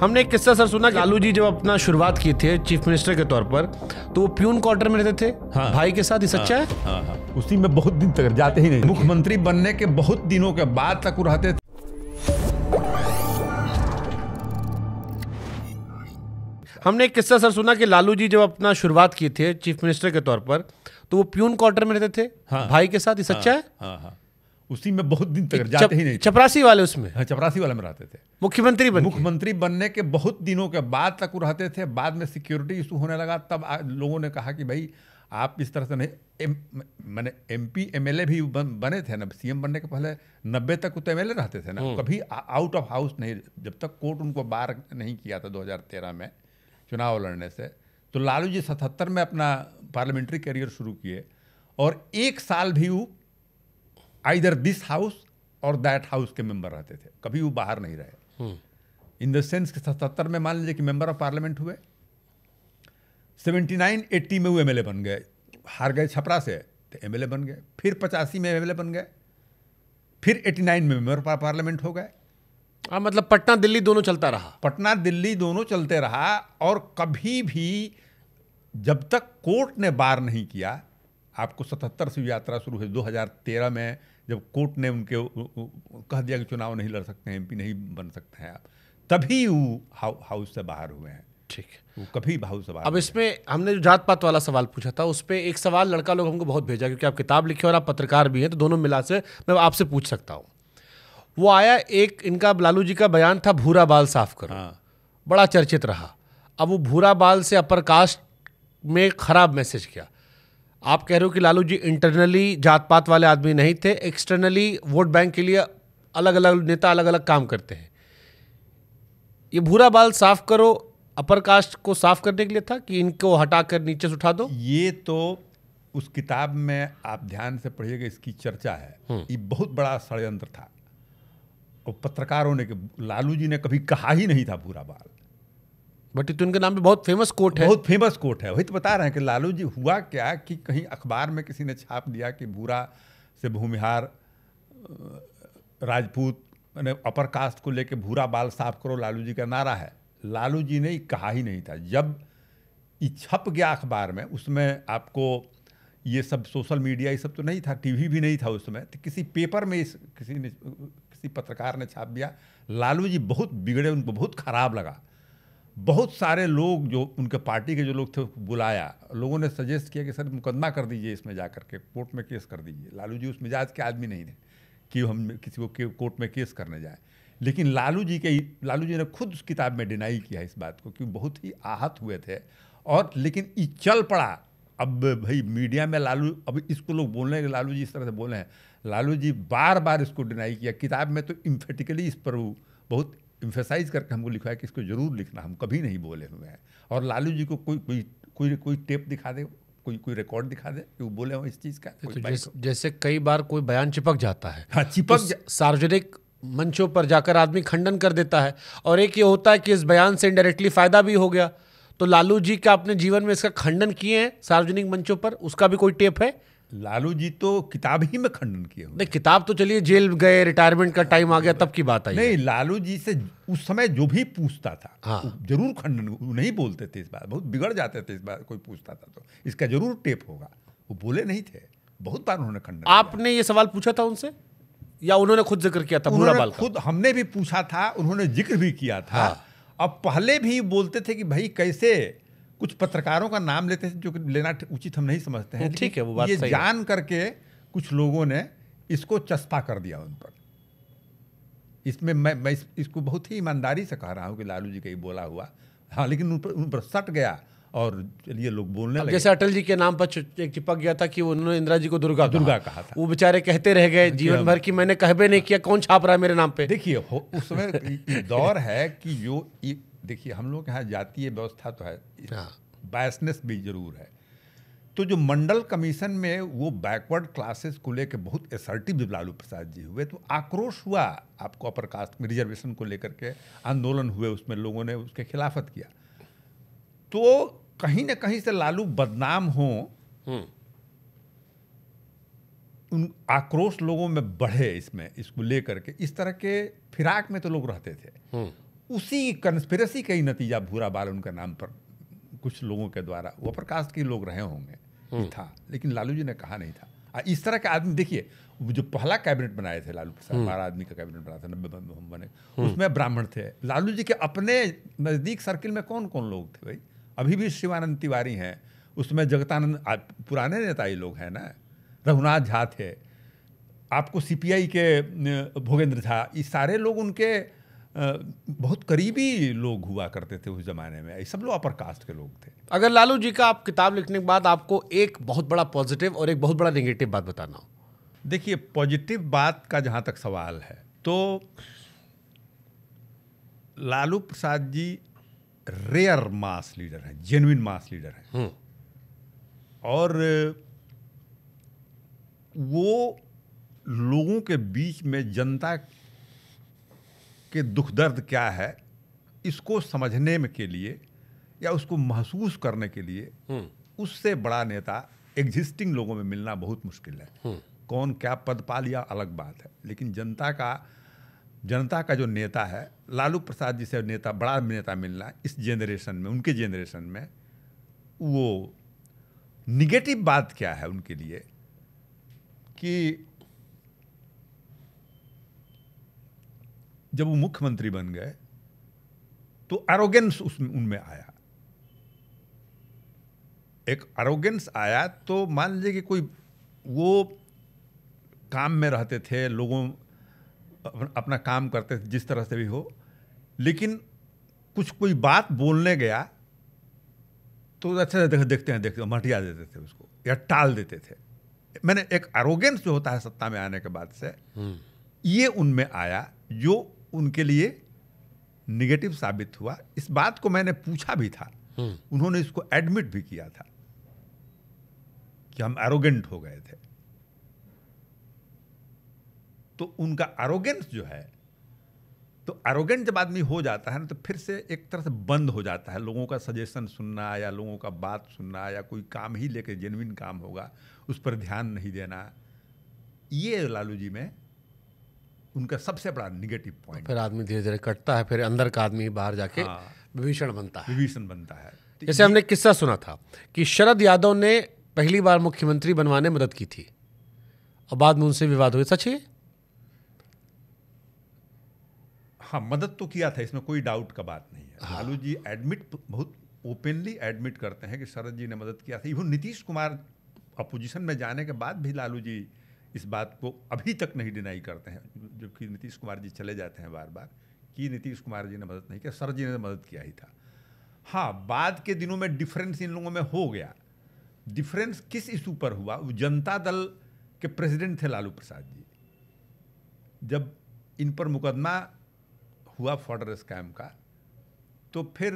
हमने एक किस्सा सर सुना कि लालू जी जब अपना शुरुआत की थे चीफ मिनिस्टर के तौर पर, तो वो प्यून क्वार्टर में रहते थे। हाँ, भाई के साथ। ये सच्चा है? हाँ। उसी में बहुत दिन तक जाते ही नहीं। मुख्यमंत्री बनने के बहुत दिनों के बाद तक वो रहते थे। हमने एक किस्सा सर सुना कि लालू जी जब अपना शुरुआत की थे चीफ मिनिस्टर के तौर पर, तो वो प्यून क्वार्टर में रहते थे। हाँ, भाई के साथ। ये सच्चा है? हाँ। उसी में बहुत दिन तक जाते ही नहीं। चपरासी वाले उसमें? हाँ, चपरासी वाले में रहते थे। मुख्यमंत्री बनने के बहुत दिनों के बाद तक वो रहते थे। बाद में सिक्योरिटी इशू होने लगा, तब लोगों ने कहा कि भाई आप इस तरह से नहीं। मैंने MP MLA भी बने थे ना, CM बनने के पहले 90 तक वो तो MLA रहते थे ना, कभी आउट ऑफ हाउस नहीं, जब तक कोर्ट उनको बाहर नहीं किया था 2013 में चुनाव लड़ने से। तो लालू जी 77 में अपना पार्लियामेंट्री करियर शुरू किए और एक साल भी वो आइदर दिस हाउस और दैट हाउस के मेंबर रहते थे, कभी वो बाहर नहीं रहे। इन द सेंस कि 77 में मान लीजिए कि मेंबर ऑफ पार्लियामेंट हुए, 79-80 में वो MLA बन गए, हार गए छपरा से तो MLA बन गए, फिर 85 में MLA बन गए, फिर 89 में मेंबर ऑफ पार्लियामेंट हो गए। मतलब पटना दिल्ली दोनों चलता रहा। पटना दिल्ली दोनों चलते रहा और कभी भी जब तक कोर्ट ने बार नहीं किया। आपको 77 से यात्रा शुरू हुई, 2013 में जब कोर्ट ने उनके कह दिया कि चुनाव नहीं लड़ सकते हैं, MP नहीं बन सकते हैं आप, तभी वो हाउस से बाहर हुए हैं। ठीक है, वो कभी हाउस से बाहर। अब इसमें हमने जो जात पात वाला सवाल पूछा था, उस पर एक सवाल लड़का लोग हमको बहुत भेजा, क्योंकि आप किताब लिखे और आप पत्रकार भी हैं, तो दोनों मिला से मैं आपसे पूछ सकता हूँ। वो आया एक इनका लालू जी का बयान था, भूरा बाल साफ करो। हाँ। बड़ा चर्चित रहा। अब वो भूरा बाल से अपर कास्ट में खराब मैसेज किया। आप कह रहे हो कि लालू जी इंटरनली जात पात वाले आदमी नहीं थे, एक्सटर्नली वोट बैंक के लिए अलग अलग नेता अलग अलग काम करते हैं। ये भूरा बाल साफ करो अपर कास्ट को साफ करने के लिए था कि इनको हटाकर नीचे से उठा दो? ये तो उस किताब में आप ध्यान से पढ़िएगा, इसकी चर्चा है। ये बहुत बड़ा षड्यंत्र था और पत्रकारों ने, लालू जी ने कभी कहा ही नहीं था भूरा बाल। बट तो उनके नाम पे बहुत फेमस कोट है। बहुत फेमस कोट है। वही तो बता रहे हैं कि लालू जी, हुआ क्या कि कहीं अखबार में किसी ने छाप दिया कि भूरा से भूमिहार राजपूत ने अपर कास्ट को लेके भूरा बाल साफ करो, लालू जी का नारा है। लालू जी ने कहा ही नहीं था। जब ये छप गया अखबार में, उसमें आपको ये सब सोशल मीडिया ये सब तो नहीं था, TV भी नहीं था उस समय, तो किसी पेपर में किसी पत्रकार ने छाप दिया। लालू जी बहुत बिगड़े, उनको बहुत खराब लगा। बहुत सारे लोग जो उनके पार्टी के जो लोग थे बुलाया, लोगों ने सजेस्ट किया कि सर मुकदमा कर दीजिए, इसमें जा करके कोर्ट में केस कर दीजिए। लालू जी उस मिजाज के आदमी नहीं थे कि हम किसी को कोर्ट में केस करने जाए। लेकिन लालू जी ने खुद उस किताब में डिनाई किया इस बात को कि बहुत ही आहत हुए थे। और लेकिन ये चल पड़ा। अब भाई मीडिया में लालू, अब इसको लोग बोल रहे हैं कि लालू जी इस तरह से बोले हैं। लालू जी बार बार इसको डिनाई किया। किताब में तो इम्फेटिकली इस पर वो बहुत इम्फेसाइज करके हमको लिखा है कि इसको जरूर लिखना, हम कभी नहीं बोले हुए हैं। और लालू जी को कोई टेप दिखा दे, कोई रिकॉर्ड दिखा दे कि वो बोले हो इस चीज़ का। तो जैसे कई बार कोई बयान चिपक जाता है। हाँ, सार्वजनिक मंचों पर जाकर आदमी खंडन कर देता है, और एक ये होता है कि इस बयान से इनडायरेक्टली फायदा भी हो गया। तो लालू जी का अपने जीवन में इसका खंडन किए हैं सार्वजनिक मंचों पर, उसका भी कोई टेप है? लालू जी तो किताब ही में खंडन किए हुए। नहीं, किताब तो चलिए, जेल गए, रिटायरमेंट का टाइम आ गया, तब की बात आई। नहीं, लालू जी से उस समय जो भी पूछता था, हाँ, जरूर खंडन, वो नहीं बोलते थे इस बात, बहुत बिगड़ जाते थे इस बात। कोई पूछता था तो इसका जरूर टेप होगा। वो बोले नहीं थे, बहुत बार उन्होंने खंडन। आपने ये सवाल पूछा था उनसे या उन्होंने खुद जिक्र किया था भूरा बाल का? खुद हमने भी पूछा था, उन्होंने जिक्र भी किया था। अब पहले भी बोलते थे कि भाई कैसे, कुछ पत्रकारों का नाम लेते थे जो कि लेना उचित हम नहीं समझते हैं। ठीक है, वो बात ये सही जान है। करके कुछ लोगों ने इसको चस्पा कर दिया उन पर। इसमें मैं इसको बहुत ही ईमानदारी से कह रहा हूँ कि लालू जी का ही बोला हुआ। हाँ, लेकिन उन पर सट गया और चलिए लोग बोलने लगे। जैसे अटल जी के नाम पर एक चिपक गया था कि उन्होंने इंदिरा जी को दुर्गा कहा था। वो बेचारे कहते रह गए जीवन भर कि मैंने कहबे नहीं किया, कौन छाप रहा है मेरे नाम पे। देखिए, उस समय दौर है कि जो देखिए, हम लोग यहाँ जातीय व्यवस्था तो है, बायसनेस भी जरूर है। तो जो मंडल कमीशन में वो बैकवर्ड क्लासेस को लेकर बहुत असर्टिव लालू प्रसाद जी हुए, तो आक्रोश हुआ। आपको अपर कास्ट में रिजर्वेशन को लेकर के आंदोलन हुए, उसमें लोगों ने उसके खिलाफत किया। तो कहीं ना कहीं से लालू बदनाम हो, उन आक्रोश लोगों में बढ़े इसको लेकर के। इस तरह के फिराक में तो लोग रहते थे। उसी कंस्पिरेसी का ही नतीजा भूरा बाल उनका नाम पर कुछ लोगों के द्वारा वो प्रकाश के लोग रहे होंगे था, लेकिन लालू जी ने कहा नहीं था। इस तरह के आदमी देखिए, जो पहला कैबिनेट बनाए थे लालू प्रसाद, 12 आदमी का कैबिनेट बनाया था, 90 बने, उसमें ब्राह्मण थे। लालू जी के अपने नज़दीक सर्किल में कौन कौन लोग थे भाई? अभी भी शिवानंद तिवारी हैं, उसमें जगतानंद, पुराने नेता ही लोग हैं ना, रघुनाथ झा थे, आपको सीपीआई के भोगेंद्र झा, ये सारे लोग उनके बहुत करीबी लोग हुआ करते थे उस जमाने में। ये सब लोग अपर कास्ट के लोग थे। अगर लालू जी का आप किताब लिखने के बाद आपको एक बहुत बड़ा पॉजिटिव और एक बहुत बड़ा नेगेटिव बात बताना हो? देखिए, पॉजिटिव बात का जहाँ तक सवाल है तो लालू प्रसाद जी रेयर मास लीडर हैं, जेन्युइन मास लीडर हैं। और वो लोगों के बीच में जनता के दुख दर्द क्या है इसको समझने में के लिए या उसको महसूस करने के लिए उससे बड़ा नेता एग्जिस्टिंग लोगों में मिलना बहुत मुश्किल है। कौन क्या पद पा लिया अलग बात है, लेकिन जनता का जो नेता है, लालू प्रसाद जी से नेता, बड़ा नेता मिलना इस जेनरेशन में, उनके जेनरेशन में, वो निगेटिव बात क्या है उनके लिए कि जब वो मुख्यमंत्री बन गए तो एरोगेंस उनमें आया, एक एरोगेंस आया। तो मान लीजिए कि कोई वो काम में रहते थे, लोगों अपना काम करते थे जिस तरह से भी हो, लेकिन कोई बात बोलने गया तो अच्छा देखते हैं मटिया देते थे उसको या टाल देते थे। मैंने एक एरोगेंस जो होता है सत्ता में आने के बाद से, ये उनमें आया जो उनके लिए निगेटिव साबित हुआ। इस बात को मैंने पूछा भी था, उन्होंने इसको एडमिट भी किया था कि हम एरोगेंट हो गए थे। तो उनका एरोगेंस जो है, तो एरोगेंट जब आदमी हो जाता है ना तो फिर से एक तरह से बंद हो जाता है, लोगों का सजेशन सुनना या लोगों का बात सुनना या कोई काम ही लेके जेन्युइन काम होगा उस पर ध्यान नहीं देना। ये लालू जी में उनका सबसे बड़ा निगेटिव पॉइंट। फिर आदमी धीरे धीरे कटता है, फिर अंदर का आदमी बाहर जाके विभीषण बनता है। विभीषण बनता है। जैसे हमने किस्सा सुना था कि शरद यादव ने पहली बार मुख्यमंत्री बनवाने मदद की थी और बाद में उनसे विवाद हुए, सच है? हाँ, मदद तो किया था, इसमें कोई डाउट का बात नहीं है। लालू जी बहुत ओपनली एडमिट करते हैं कि शरद जी ने मदद किया था। इवन नीतीश कुमार अपोजिशन में जाने के बाद भी लालू जी इस बात को अभी तक नहीं डिनाई करते हैं, जबकि नीतीश कुमार जी चले जाते हैं बार बार कि नीतीश कुमार जी ने मदद नहीं किया, शरद जी ने मदद किया ही था। हाँ, बाद के दिनों में डिफरेंस इन लोगों में हो गया। डिफरेंस किस इशू पर हुआ? वो जनता दल के प्रेसिडेंट थे लालू प्रसाद जी। जब इन पर मुकदमा हुआ फॉर्डर स्कैम का, तो फिर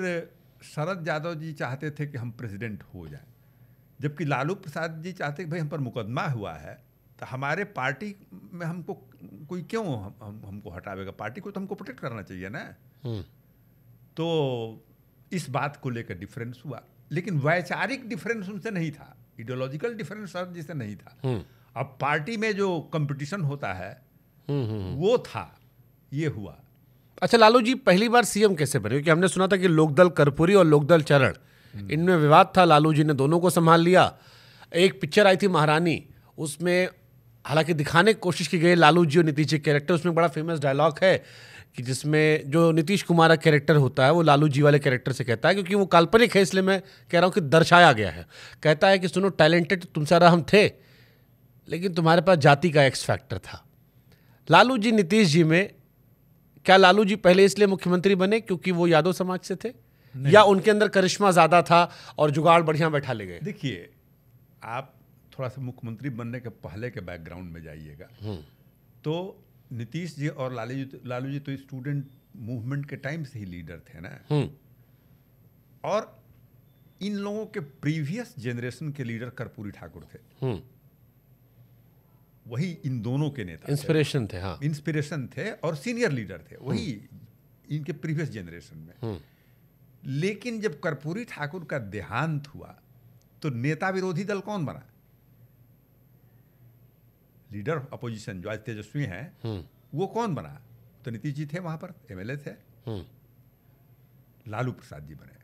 शरद यादव जी चाहते थे कि हम प्रेसिडेंट हो जाएं, जबकि लालू प्रसाद जी चाहते कि भाई हम पर मुकदमा हुआ है तो हमारे पार्टी में हमको कोई क्यों हमको हटावेगा, पार्टी को तो हमको प्रोटेक्ट करना चाहिए ना। तो इस बात को लेकर डिफरेंस हुआ, लेकिन वैचारिक डिफरेंस उनसे नहीं था, आइडियोलॉजिकल डिफरेंस शरद जी से नहीं था। अब पार्टी में जो कंपटीशन होता है वो था, ये हुआ। अच्छा, लालू जी पहली बार सीएम कैसे बने? क्योंकि हमने सुना था कि लोकदल कर्पूरी और लोकदल चरण, इनमें विवाद था, लालू जी ने दोनों को संभाल लिया। एक पिक्चर आई थी महारानी, उसमें हालांकि दिखाने की कोशिश की गई लालू जी और नीतीश जी कैरेक्टर, उसमें बड़ा फेमस डायलॉग है कि जिसमें जो नीतीश कुमार का कैरेक्टर होता है वो लालू जी वाले कैरेक्टर से कहता है, क्योंकि वो काल्पनिक है इसलिए मैं कह रहा हूँ कि दर्शाया गया है। कहता है कि सुनो, टैलेंटेड तुम सारा हम थे, लेकिन तुम्हारे पास जाति का एक्स फैक्टर था। लालू जी नीतीश जी में, क्या लालू जी पहले इसलिए मुख्यमंत्री बने क्योंकि वो यादव समाज से थे, या उनके अंदर करिश्मा ज़्यादा था और जुगाड़ बढ़िया बैठा ले गए? देखिए, आप थोड़ा सा मुख्यमंत्री बनने के पहले के बैकग्राउंड में जाइएगा तो नीतीश जी और लालू जी तो स्टूडेंट मूवमेंट के टाइम से ही लीडर थे ना। और इन लोगों के प्रीवियस जनरेशन के लीडर कर्पूरी ठाकुर थे, वही इन दोनों के नेता इंस्पिरेशन थे। हाँ, इंस्पिरेशन थे और सीनियर लीडर थे, वही इनके प्रीवियस जनरेशन में। लेकिन जब कर्पूरी ठाकुर का देहांत हुआ तो नेता विरोधी दल कौन बना? लीडर अपोजिशन जो आज तेजस्वी हैं, वो कौन बना? तो नीतीश जी थे, वहां पर एमएलए थे। लालू प्रसाद जी बने।